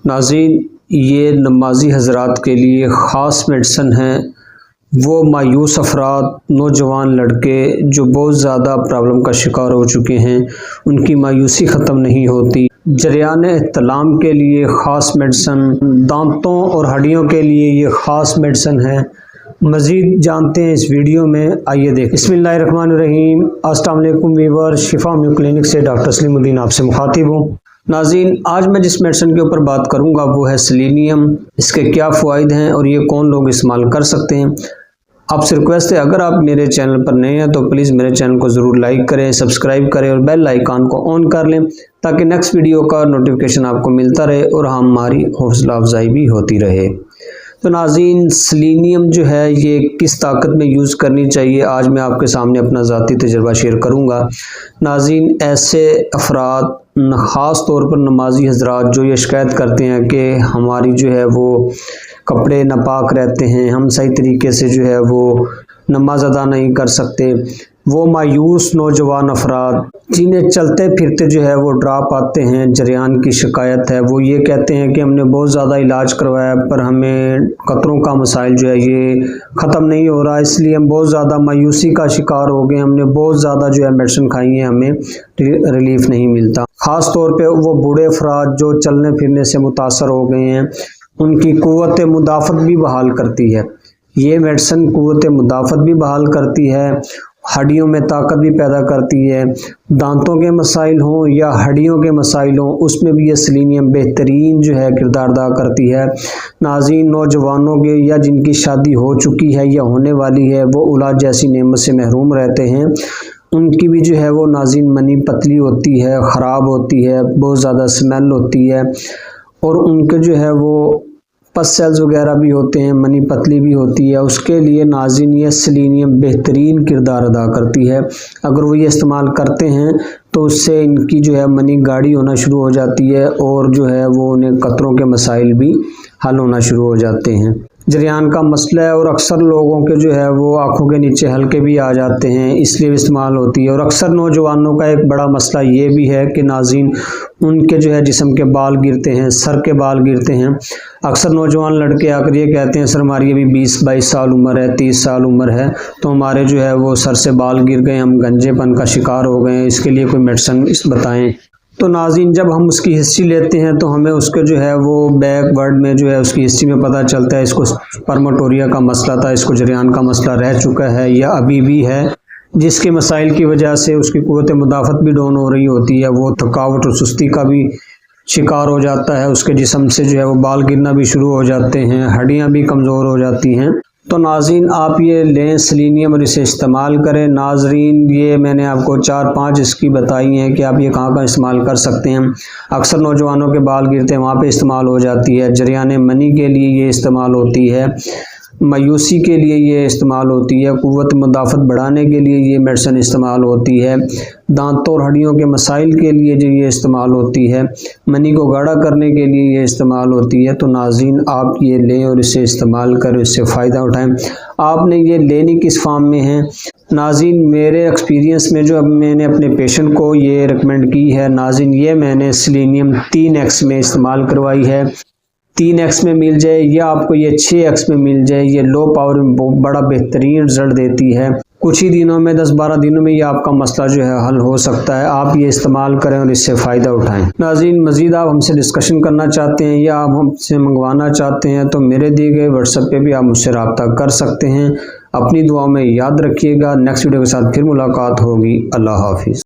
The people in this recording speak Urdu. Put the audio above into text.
ناظرین، یہ نمازی حضرات کے لیے خاص میڈیسن ہے۔ وہ مایوس افراد، نوجوان لڑکے جو بہت زیادہ پرابلم کا شکار ہو چکے ہیں، ان کی مایوسی ختم نہیں ہوتی۔ جریان احتلام کے لیے خاص میڈیسن، دانتوں اور ہڈیوں کے لیے یہ خاص میڈیسن ہے۔ مزید جانتے ہیں اس ویڈیو میں، آئیے دیکھیں۔ بسم اللہ الرحمن الرحیم۔ السلام علیکم ویور، شفا ہومیو کلینک سے ڈاکٹر سلیم الدین آپ سے مخاطب ہوں۔ ناظرین، آج میں جس میڈیسن کے اوپر بات کروں گا وہ ہے سیلینیم۔ اس کے کیا فوائد ہیں اور یہ کون لوگ استعمال کر سکتے ہیں۔ آپ سے ریکویسٹ ہے، اگر آپ میرے چینل پر نئے ہیں تو پلیز میرے چینل کو ضرور لائک کریں، سبسکرائب کریں اور بیل آئیکن کو آن کر لیں تاکہ نیکسٹ ویڈیو کا نوٹیفیکیشن آپ کو ملتا رہے اور ہماری حوصلہ افزائی بھی ہوتی رہے۔ تو ناظرین، سیلینیم جو ہے یہ کس طاقت میں یوز کرنی چاہیے، آج میں آپ کے سامنے اپنا ذاتی تجربہ شیئر کروں گا۔ ناظرین، ایسے افراد، خاص طور پر نمازی حضرات جو یہ شکایت کرتے ہیں کہ ہماری جو ہے وہ کپڑے ناپاک رہتے ہیں، ہم صحیح طریقے سے جو ہے وہ نماز ادا نہیں کر سکتے، وہ مایوس نوجوان افراد جنہیں چلتے پھرتے جو ہے وہ ڈراپ آتے ہیں، جریان کی شکایت ہے، وہ یہ کہتے ہیں کہ ہم نے بہت زیادہ علاج کروایا پر ہمیں قطروں کا مسائل جو ہے یہ ختم نہیں ہو رہا، اس لیے ہم بہت زیادہ مایوسی کا شکار ہو گئے، ہم نے بہت زیادہ جو ہے میڈیسن کھائی ہے، ہمیں ریلیف نہیں ملتا۔ خاص طور پہ وہ بوڑھے افراد جو چلنے پھرنے سے متاثر ہو گئے ہیں، ان کی قوت مدافعت بھی بحال کرتی ہے۔ یہ میڈیسن قوت مدافعت بھی بحال کرتی ہے، ہڈیوں میں طاقت بھی پیدا کرتی ہے۔ دانتوں کے مسائل ہوں یا ہڈیوں کے مسائل ہوں، اس میں بھی یہ سیلینیم بہترین جو ہے کردار ادا کرتی ہے۔ ناظرین، نوجوانوں کے یا جن کی شادی ہو چکی ہے یا ہونے والی ہے، وہ اولاد جیسی نعمت سے محروم رہتے ہیں، ان کی بھی جو ہے وہ ناظرین منی پتلی ہوتی ہے، خراب ہوتی ہے، بہت زیادہ اسمیل ہوتی ہے اور ان کے جو ہے وہ پس سیلز وغیرہ بھی ہوتے ہیں، منی پتلی بھی ہوتی ہے۔ اس کے لیے ناظرین یہ سیلینیم بہترین کردار ادا کرتی ہے۔ اگر وہ یہ استعمال کرتے ہیں تو اس سے ان کی جو ہے منی گاڑی ہونا شروع ہو جاتی ہے اور جو ہے وہ انہیں قطروں کے مسائل بھی حل ہونا شروع ہو جاتے ہیں۔ جریان کا مسئلہ ہے اور اکثر لوگوں کے جو ہے وہ آنکھوں کے نیچے ہلکے بھی آ جاتے ہیں، اس لیے بھی استعمال ہوتی ہے۔ اور اکثر نوجوانوں کا ایک بڑا مسئلہ یہ بھی ہے کہ ناظرین ان کے جو ہے جسم کے بال گرتے ہیں، سر کے بال گرتے ہیں۔ اکثر نوجوان لڑکے آ کر یہ کہتے ہیں سر ہماری ابھی 20-22 سال عمر ہے، 30 سال عمر ہے، تو ہمارے جو ہے وہ سر سے بال گر گئے، ہم گنجے پن کا شکار ہو گئے ہیں، اس کے لیے کوئی میڈیسن بتائیں۔ تو ناظرین، جب ہم اس کی ہسٹری لیتے ہیں تو ہمیں اس کے جو ہے وہ بیک ورڈ میں جو ہے اس کی ہسٹری میں پتہ چلتا ہے اس کو سپرماٹوریا کا مسئلہ تھا، اس کو جریان کا مسئلہ رہ چکا ہے یا ابھی بھی ہے، جس کے مسائل کی وجہ سے اس کی قوت مدافعت بھی ڈاؤن ہو رہی ہوتی ہے، وہ تھکاوٹ اور سستی کا بھی شکار ہو جاتا ہے، اس کے جسم سے جو ہے وہ بال گرنا بھی شروع ہو جاتے ہیں، ہڈیاں بھی کمزور ہو جاتی ہیں۔ تو ناظرین، آپ یہ لیں سیلینیم اور اسے استعمال کریں۔ ناظرین، یہ میں نے آپ کو 4-5 اس کی بتائی ہیں کہ آپ یہ کہاں کہاں استعمال کر سکتے ہیں۔ اکثر نوجوانوں کے بال گرتے ہیں، وہاں پہ استعمال ہو جاتی ہے۔ جریان منی کے لیے یہ استعمال ہوتی ہے، مایوسی کے لیے یہ استعمال ہوتی ہے، قوت مدافعت بڑھانے کے لیے یہ میڈیسن استعمال ہوتی ہے، دانتوں اور ہڈیوں کے مسائل کے لیے جو یہ استعمال ہوتی ہے، منی کو گاڑھا کرنے کے لیے یہ استعمال ہوتی ہے۔ تو ناظرین، آپ یہ لیں اور اسے استعمال کریں، اس سے فائدہ اٹھائیں۔ آپ نے یہ لینی کس فارم میں ہے؟ ناظرین، میرے ایکسپیرینس میں جو اب میں نے اپنے پیشنٹ کو یہ ریکمینڈ کی ہے، ناظرین یہ میں نے سیلینیم 3X میں استعمال کروائی ہے۔ 3X میں مل جائے یا آپ کو یہ 6X میں مل جائے، یہ لو پاور میں بڑا بہترین رزلٹ دیتی ہے۔ کچھ ہی دنوں میں 10-12 دنوں میں یہ آپ کا مسئلہ جو ہے حل ہو سکتا ہے۔ آپ یہ استعمال کریں اور اس سے فائدہ اٹھائیں۔ ناظرین، مزید آپ ہم سے ڈسکشن کرنا چاہتے ہیں یا آپ ہم سے منگوانا چاہتے ہیں تو میرے دیے گئے واٹس ایپ پہ بھی آپ مجھ سے رابطہ کر سکتے ہیں۔ اپنی دعاؤں میں یاد رکھیے گا۔ نیکسٹ ویڈیو کے ساتھ پھر ملاقات ہوگی۔ اللہ حافظ۔